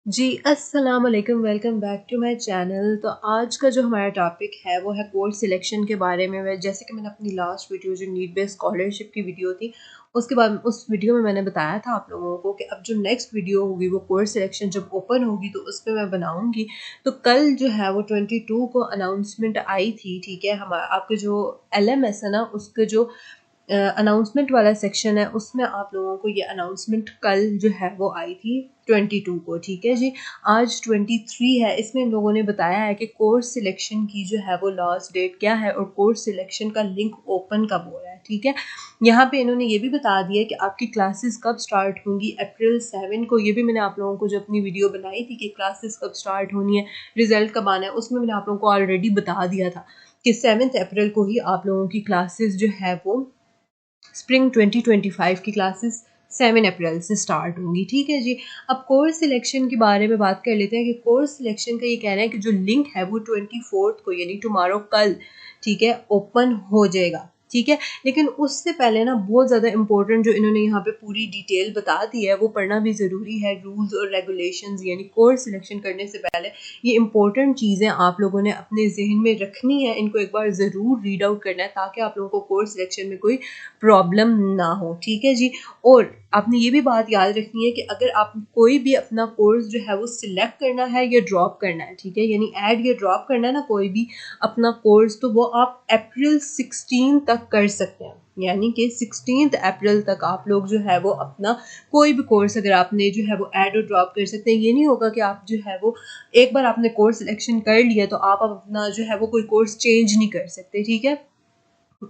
जी, अस्सलाम वालेकुम, welcome back to my channel. तो आज का जो हमारा टॉपिक है वो है कोर्स सिलेक्शन के बारे में। जैसे कि मैंने अपनी लास्ट वीडियो जो नीट बेस्ड स्कॉलरशिप की वीडियो थी, उसके बाद उस वीडियो में मैंने बताया था आप लोगों को कि अब जो नेक्स्ट वीडियो होगी वो कोर्स सिलेक्शन जब ओपन होगी तो उस पर मैं बनाऊंगी। तो कल जो है वो 22 को अनाउंसमेंट आई थी, ठीक है। हमारा आपके जो LMS है ना, उसके जो अनाउंसमेंट वाला सेक्शन है उसमें आप लोगों को ये अनाउंसमेंट कल जो है वो आई थी 22 को, ठीक है जी। आज 23 है। इसमें इन लोगों ने बताया है कि कोर्स सिलेक्शन की जो है वो लास्ट डेट क्या है और कोर्स सिलेक्शन का लिंक ओपन कब हो रहा है, ठीक है। यहाँ पे इन्होंने ये भी बता दिया कि आपकी क्लासेस कब स्टार्ट होंगी। अप्रैल 7 को, ये भी मैंने आप लोगों को जो अपनी वीडियो बनाई थी कि क्लासेस कब स्टार्ट होनी है, रिजल्ट कब आना है, उसमें मैंने आप लोगों को ऑलरेडी बता दिया था कि 7 अप्रैल को ही आप लोगों की क्लासेस जो है वो स्प्रिंग 2025 की क्लासेस 7 अप्रैल से स्टार्ट होंगी, ठीक है जी। अब कोर्स सिलेक्शन के बारे में बात कर लेते हैं कि कोर्स सिलेक्शन का ये कहना है कि जो लिंक है वो 24 को यानी टुमारो कल, ठीक है, ओपन हो जाएगा, ठीक है। लेकिन उससे पहले ना बहुत ज़्यादा इंपॉर्टेंट जो इन्होंने यहाँ पे पूरी डिटेल बता दी है वो पढ़ना भी ज़रूरी है। रूल्स और रेगुलेशंस यानी कोर्स सिलेक्शन करने से पहले ये इंपॉर्टेंट चीज़ें आप लोगों ने अपने जहन में रखनी है। इनको एक बार ज़रूर रीड आउट करना है ताकि आप लोगों को कोर्स सिलेक्शन में कोई प्रॉब्लम ना हो, ठीक है जी। और आपने ये भी बात याद रखनी है कि अगर आप कोई भी अपना कोर्स जो है वो सिलेक्ट करना है या ड्रॉप करना है, ठीक है, यानी ऐड या ड्रॉप करना है ना कोई भी अपना कोर्स, तो वो आप अप्रैल 16 तक कर सकते हैं। यानी कि 16 अप्रैल तक आप लोग जो है वो अपना कोई भी कोर्स अगर आपने जो है वो ऐड और ड्रॉप कर सकते हैं। ये नहीं होगा कि आप जो है वो एक बार आपने कोर्स सिलेक्शन कर लिया तो आप अपना जो है वो कोई कोर्स चेंज नहीं कर सकते, ठीक है।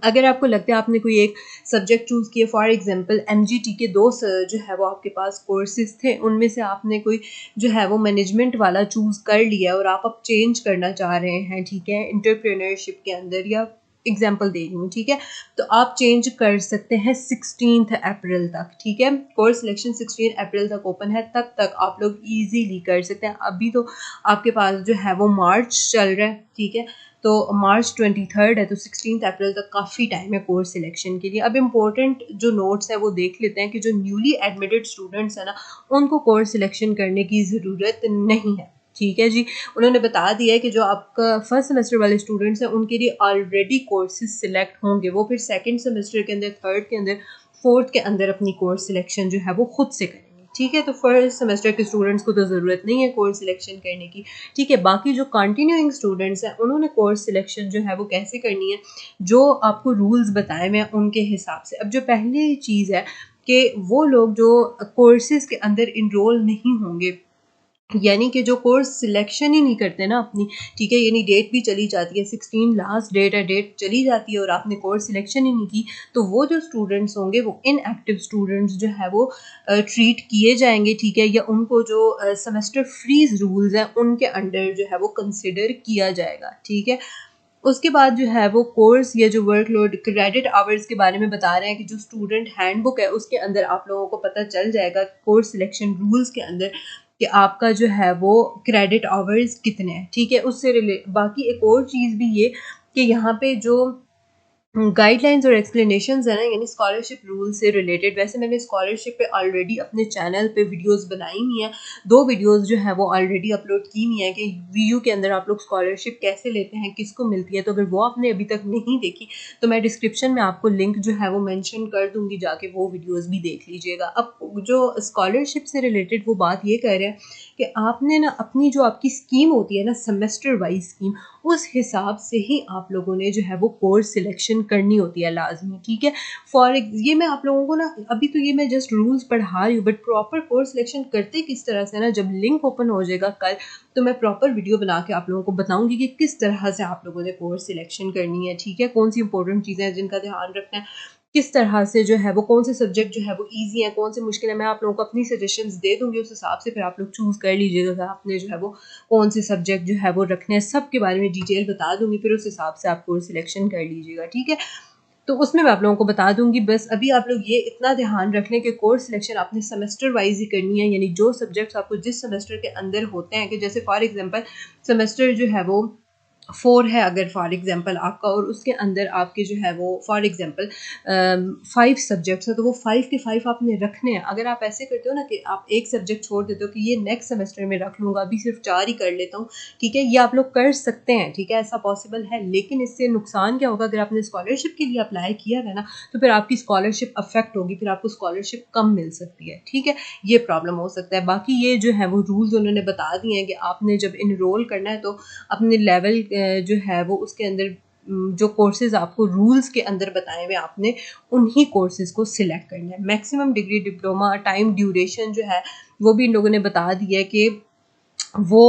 अगर आपको लगता है आपने कोई एक सब्जेक्ट चूज़ किया, फॉर एग्जांपल MGT के दो जो है वो आपके पास कोर्सेज थे, उनमें से आपने कोई जो है वो मैनेजमेंट वाला चूज़ कर लिया और आप अब चेंज करना चाह रहे हैं, ठीक है, एंटरप्रेन्योरशिप के अंदर, या एग्जाम्पल दे रही हूँ, ठीक है। तो आप चेंज कर सकते हैं 16 अप्रैल तक, ठीक है। कोर्स सिलेक्शन 16 अप्रैल तक ओपन है, तब तक आप लोग इजीली कर सकते हैं। अभी तो आपके पास जो है वो मार्च चल रहा है, ठीक है, तो मार्च 23 है, तो 16 अप्रैल तक काफ़ी टाइम है कोर्स सिलेक्शन के लिए। अब इम्पोर्टेंट जो नोट्स है वो देख लेते हैं कि जो न्यूली एडमिटेड स्टूडेंट्स हैं ना, उनको कोर्स सिलेक्शन करने की ज़रूरत नहीं है, ठीक है जी। उन्होंने बता दिया है कि जो आपका फर्स्ट सेमेस्टर वाले स्टूडेंट्स हैं उनके लिए ऑलरेडी कोर्सेज सिलेक्ट होंगे, वो फिर सेकेंड सेमेस्टर के अंदर, थर्ड के अंदर, फोर्थ के अंदर अपनी कोर्स सिलेक्शन जो है वो खुद से करेंगे, ठीक है। तो फर्स्ट सेमेस्टर के स्टूडेंट्स को तो ज़रूरत नहीं है कोर्स सिलेक्शन करने की, ठीक है। बाकी जो कंटिन्यूइंग स्टूडेंट्स हैं उन्होंने कोर्स सिलेक्शन जो है वो कैसे करनी है, जो आपको रूल्स बताए मैं उनके हिसाब से। अब जो पहली चीज़ है कि वो लोग जो कोर्सेज के अंदर इनरोल नहीं होंगे, यानी कि जो कोर्स सिलेक्शन ही नहीं करते ना अपनी, ठीक है, यानी डेट भी चली जाती है, 16 लास्ट डेट है, डेट चली जाती है और आपने कोर्स सिलेक्शन ही नहीं की, तो वो जो स्टूडेंट्स होंगे वो इनएक्टिव स्टूडेंट्स जो है वो ट्रीट किए जाएंगे, ठीक है, या उनको जो सेमेस्टर फ्रीज रूल्स हैं उनके अंडर जो है वो कंसिडर किया जाएगा, ठीक है। उसके बाद जो है वो कोर्स या जो वर्कलोड क्रेडिट आवर्स के बारे में बता रहे हैं कि जो स्टूडेंट हैंडबुक है उसके अंदर आप लोगों को पता चल जाएगा कोर्स सिलेक्शन रूल्स के अंदर कि आपका जो है वो क्रेडिट आवर्स कितने हैं, ठीक है। उससे बाकी एक और चीज़ भी ये कि यहाँ पे जो गाइडलाइंस और एक्सप्लेनेशंस है ना, यानी स्कॉलरशिप रूल से रिलेटेड, वैसे मैंने स्कॉलरशिप पे ऑलरेडी अपने चैनल पे वीडियोस बनाई हुई हैं, दो वीडियोस जो है वो ऑलरेडी अपलोड की हुई हैं कि वीयू के अंदर आप लोग स्कॉलरशिप कैसे लेते हैं, किसको मिलती है। तो अगर वो आपने अभी तक नहीं देखी तो मैं डिस्क्रिप्शन में आपको लिंक जो है वो मेंशन कर दूंगी, जाके वो वीडियोस भी देख लीजिएगा। अब जो स्कॉलरशिप से रिलेटेड वो बात ये कह रहे हैं कि आपने ना अपनी जो आपकी स्कीम होती है ना, सेमेस्टर वाइज स्कीम, उस हिसाब से ही आप लोगों ने जो है वो कोर्स सिलेक्शन करनी होती है लाजमी, ठीक है। ये मैं आप लोगों को ना, अभी तो ये मैं जस्ट रूल्स पढ़ा रही हूँ, बट प्रॉपर कोर्स सिलेक्शन करते किस तरह से ना, जब लिंक ओपन हो जाएगा कल तो मैं प्रॉपर वीडियो बना के आप लोगों को बताऊंगी कि किस तरह से आप लोगों ने कोर्स सिलेक्शन करनी है, ठीक है। कौन सी इंपॉर्टेंट चीज़ें हैं जिनका ध्यान रखना है, किस तरह से जो है वो कौन से सब्जेक्ट जो है वो ईजी है, कौन से मुश्किल है, मैं आप लोगों को अपनी सजेशंस दे दूंगी, उस हिसाब से फिर आप लोग चूज़ कर लीजिएगा कि आपने जो है वो कौन से सब्जेक्ट जो है वो रखने हैं, सब के बारे में डिटेल बता दूंगी, फिर उस हिसाब से आप कोर्स सिलेक्शन कर लीजिएगा, ठीक है। तो उसमें मैं आप लोगों को बता दूंगी। बस अभी आप लोग ये इतना ध्यान रख लें कि कोर्स सिलेक्शन आपने सेमेस्टर वाइज ही करनी है, यानी जो सब्जेक्ट्स आपको जिस सेमेस्टर के अंदर होते हैं, कि जैसे फॉर एग्जांपल सेमेस्टर जो है वो 4 है अगर फॉर एग्जांपल आपका, और उसके अंदर आपके जो है वो फॉर एग्जांपल 5 सब्जेक्ट्स है, तो वो 5 के 5 आपने रखने हैं। अगर आप ऐसे करते हो ना कि आप एक सब्जेक्ट छोड़ देते हो कि ये नेक्स्ट सेमेस्टर में रख लूँगा, अभी सिर्फ 4 ही कर लेता हूँ, ठीक है, ये आप लोग कर सकते हैं, ठीक है, ऐसा पॉसिबल है। लेकिन इससे नुकसान क्या होगा, अगर आपने स्कॉलरशिप के लिए अप्लाई किया है ना, तो फिर आपकी स्कॉलरशिप अफेक्ट होगी, फिर आपको स्कॉलरशिप कम मिल सकती है, ठीक है, ये प्रॉब्लम हो सकता है। बाकी ये जो है वो रूल्स उन्होंने बता दिए हैं कि आपने जब इनरोल करना है तो अपने लेवल जो है वो उसके अंदर जो कोर्सेज आपको रूल्स के अंदर बताए हुए आपने उन्हीं कोर्सेज को सिलेक्ट करना है। Maximum degree diploma time duration जो है वो भी इन लोगों ने बता दिया है कि वो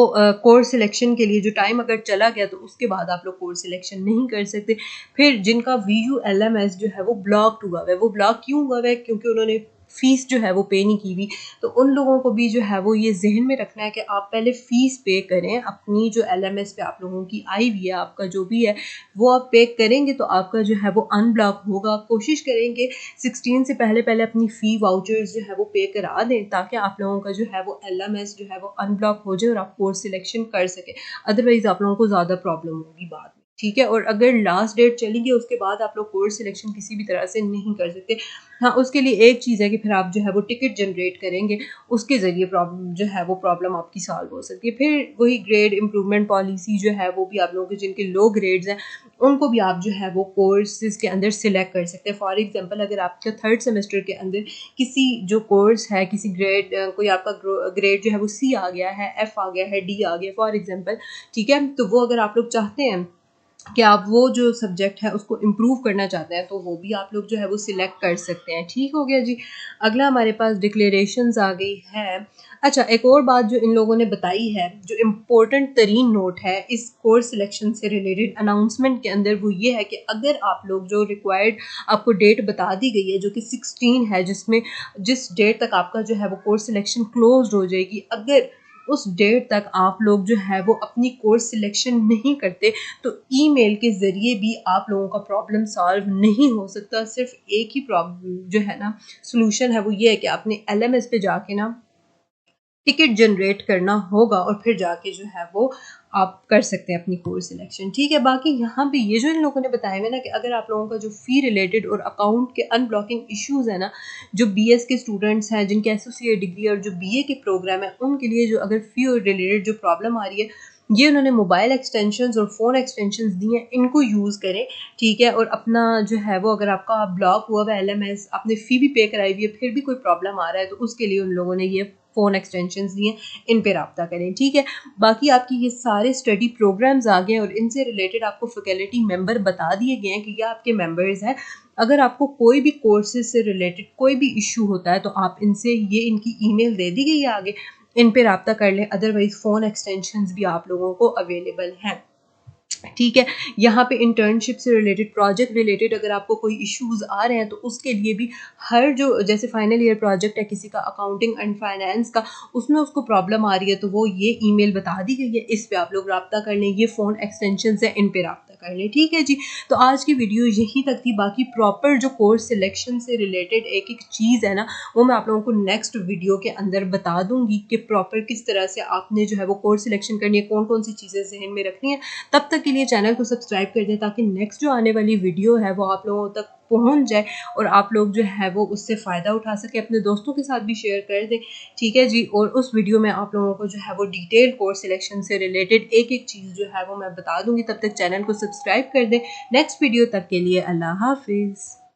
कोर्स सिलेक्शन के लिए जो टाइम अगर चला गया तो उसके बाद आप लोग कोर्स सिलेक्शन नहीं कर सकते। फिर जिनका VULMS जो है वो ब्लॉक हुआ है, वो ब्लॉक क्यों हुआ है, क्योंकि उन्होंने फीस जो है वो पे नहीं की हुई। तो उन लोगों को भी जो है वो ये जहन में रखना है कि आप पहले फीस पे करें अपनी, जो LMS पे आप लोगों की आई हुई है, आपका जो भी है वो आप पे करेंगे तो आपका जो है वो अनब्लॉक होगा। कोशिश करेंगे 16 से पहले पहले अपनी फ़ी वाउचर्स जो है वो पे करा दें, ताकि आप लोगों का जो है वो LMS जो है वो अनब्लॉक हो जाए और आप कोर्स सिलेक्शन कर सकें। अदरवाइज़ आप लोगों को ज़्यादा प्रॉब्लम होगी बाद में, ठीक है। और अगर लास्ट डेट चली गई उसके बाद आप लोग कोर्स सिलेक्शन किसी भी तरह से नहीं कर सकते। हाँ, उसके लिए एक चीज़ है कि फिर आप जो है वो टिकट जनरेट करेंगे, उसके ज़रिए प्रॉब्लम जो है वो प्रॉब्लम आपकी सॉल्व हो सकती है। फिर वही ग्रेड इम्प्रूवमेंट पॉलिसी जो है वो भी आप लोगों के जिनके लो ग्रेड्स हैं उनको भी आप जो है वो कोर्सेज के अंदर सिलेक्ट कर सकते हैं। फॉर एग्जांपल अगर आपका 3rd सेमेस्टर के अंदर किसी जो कोर्स है, किसी ग्रेड कोई आपका ग्रेड जो है वो C आ गया है, F आ गया है, D आ गया फॉर एग्जांपल, ठीक है, तो वो अगर आप लोग चाहते हैं कि आप वो जो सब्जेक्ट है उसको इम्प्रूव करना चाहते हैं तो वो भी आप लोग जो है वो सिलेक्ट कर सकते हैं। ठीक हो गया जी। अगला हमारे पास डिक्लेरेशंस आ गई है। अच्छा, एक और बात जो इन लोगों ने बताई है, जो इम्पोर्टेंट तरीन नोट है इस कोर्स सिलेक्शन से रिलेटेड अनाउंसमेंट के अंदर, वो ये है कि अगर आप लोग जो रिक्वायर्ड आपको डेट बता दी गई है जो कि 16 है, जिसमें जिस डेट तक आपका जो है वो कोर्स सिलेक्शन क्लोज हो जाएगी, अगर उस डेट तक आप लोग जो है वो अपनी कोर्स सिलेक्शन नहीं करते तो ईमेल के ज़रिए भी आप लोगों का प्रॉब्लम सॉल्व नहीं हो सकता। सिर्फ एक ही प्रॉब्लम जो है ना सॉल्यूशन है, वो ये है कि आपने LMS पे जाके ना टिकट जनरेट करना होगा और फिर जाके जो है वो आप कर सकते हैं अपनी कोर्स सिलेक्शन। ठीक है। बाकी यहाँ पे ये जो इन लोगों ने बताया है ना कि अगर आप लोगों का जो फ़ी रिलेटेड और अकाउंट के अनब्लॉकिंग इश्यूज़ है ना, जो BS के स्टूडेंट्स हैं जिनके एसोसिएट डिग्री और जो BA के प्रोग्राम है उनके लिए जो अगर फ़ी और रिलेटेड जो प्रॉब्लम आ रही है, ये उन्होंने मोबाइल एक्सटेंशंस और फ़ोन एक्सटेंशंस दी हैं, इनको यूज़ करें। ठीक है। और अपना जो है वो अगर आपका ब्लॉक हुआ हुआ LMS, आपने फ़ी भी पे कराई हुई है, फिर भी कोई प्रॉब्लम आ रहा है तो उसके लिए उन लोगों ने ये फ़ोन एक्सटेंशंस दिए, इन पे राब्ता करें। ठीक है। बाकी आपकी ये सारे स्टडी प्रोग्राम्स आ गए हैं और इनसे रिलेटेड आपको फैकल्टी मेंबर बता दिए गए हैं कि ये आपके मेंबर्स हैं। अगर आपको कोई भी कोर्सेज से रिलेटेड कोई भी इशू होता है तो आप इनसे, ये इनकी ईमेल दे दी गई है आगे, इन पे राब्ता कर लें। अदरवाइज फ़ोन एक्सटेंशंस भी आप लोगों को अवेलेबल हैं। ठीक है। यहाँ पे इंटर्नशिप से रिलेटेड, प्रोजेक्ट रिलेटेड अगर आपको कोई इश्यूज आ रहे हैं तो उसके लिए भी हर जो जैसे फाइनल ईयर प्रोजेक्ट है किसी का अकाउंटिंग एंड फाइनेंस का, उसमें उसको प्रॉब्लम आ रही है तो वो ये ईमेल बता दी गई है, इस पे आप लोग राब्ता कर लें। ये फ़ोन एक्सटेंशन है, इन पे राब्ता कर लें। ठीक है जी। तो आज की वीडियो यहीं तक थी। बाकी प्रॉपर जो कोर्स सिलेक्शन से रिलेटेड एक एक चीज़ है ना, वो मैं आप लोगों को नेक्स्ट वीडियो के अंदर बता दूंगी कि प्रॉपर किस तरह से आपने जो है वो कोर्स सिलेक्शन करनी है, कौन कौन सी चीज़ें जहन में रखनी है। तब तक के लिए चैनल को सब्सक्राइब कर दें ताकि नेक्स्ट जो आने वाली वीडियो है वो आप लोगों तक पहुंच जाए और आप लोग जो है वो उससे फ़ायदा उठा सके, अपने दोस्तों के साथ भी शेयर कर दें। ठीक है जी। और उस वीडियो में आप लोगों को जो है वो डिटेल कोर्स सिलेक्शन से रिलेटेड एक एक चीज़ जो है वो मैं बता दूंगी। तब तक चैनल को सब्सक्राइब कर दें। नेक्स्ट वीडियो तक के लिए अल्लाह हाफिज़।